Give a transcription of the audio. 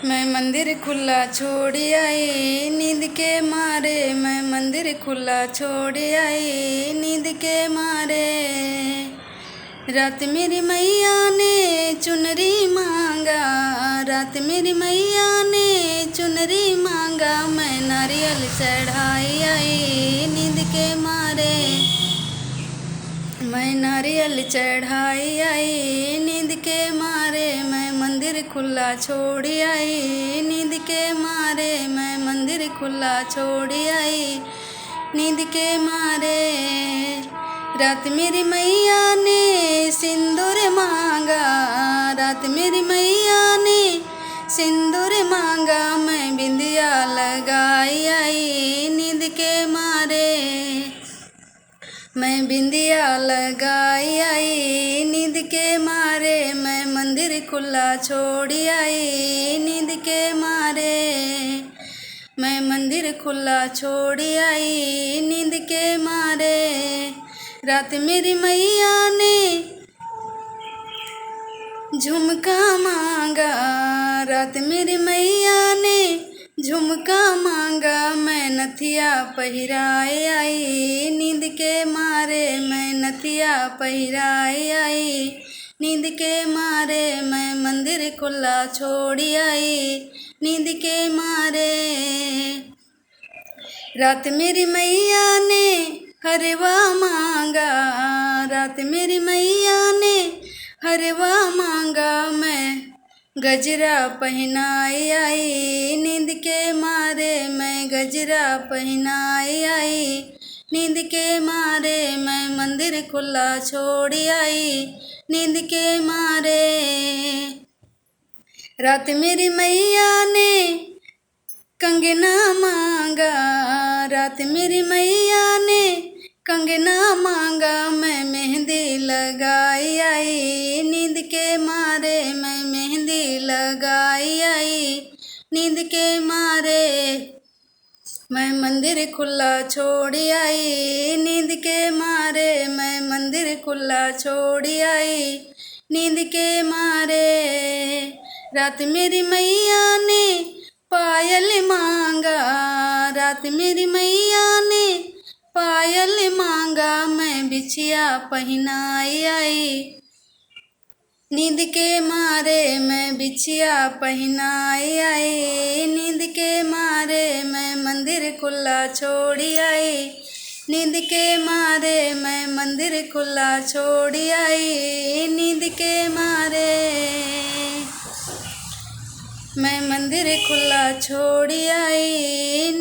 मैं मंदिर खुला छोड़ आई नींद के मारे, मैं मंदिर खुला छोड़ आई नींद के मारे। रात मेरी मैया ने चुनरी मांगा, रात मेरी मैया ने चुनरी मांगा, मैं नारियल चढ़ाई आई नींद के मारे। मैं नारियल चढ़ाई आई नींद के मारे, मैं मंदिर खुला छोड़ आई नींद के मारे, मैं मंदिर खुला छोड़ आई नींद के मारे। रात मेरी मैया ने सिंदूर मांगा, रात मेरी मैया ने सिंदूर मांगा, मैं बिंदिया लगाई आई नींद के मारे। मैं बिंदिया लगाई आई नींद के मारे, मैं मंदिर खुला छोड़ आई नींद के मारे। मैं मंदिर खुला छोड़ आई नींद के मारे। रात मेरी मैया ने झुमका मांगा, रात मेरी मैया ने झुमका मांगा, मैं नथिया पहिराए आई नींद के मारे, मैं नथिया पहिराए आई नींद के मारे। मैं मंदिर खुला छोड़ आई नींद के मारे। रात मेरी मैया ने हरवा मांगा, रात मेरी मैया ने हरवा मांगा, मैं गजरा पहनाई आई नींद के मारे, मैं गजरा पहनाई आई नींद के मारे। मैं मंदिर खुला छोड़ आई नींद के मारे। रात मेरी मैया ने कंगना मांगा, रात मेरी मैया ने कंगना मांगा, मैं मेहंदी लगाई आई नींद के मारे, मैं मेहंदी लगाई आई नींद के मारे। मैं मंदिर खुला छोड़ आई नींद के मारे, मैं मंदिर खुला छोड़ आई नींद के मारे। रात मेरी मैया ने पायल मांगा, रात मेरी मैया ने पायल मांगा, मैं बिछिया पहनाई आई नींद के मारे, मैं बिछिया पहनाई आई नींद के मारे। मैं मंदिर खुला छोड़ आई नींद के मारे, मैं मंदिर खुला छोड़ आई नींद के मारे। मैं मंदिर खुला छोड़ आई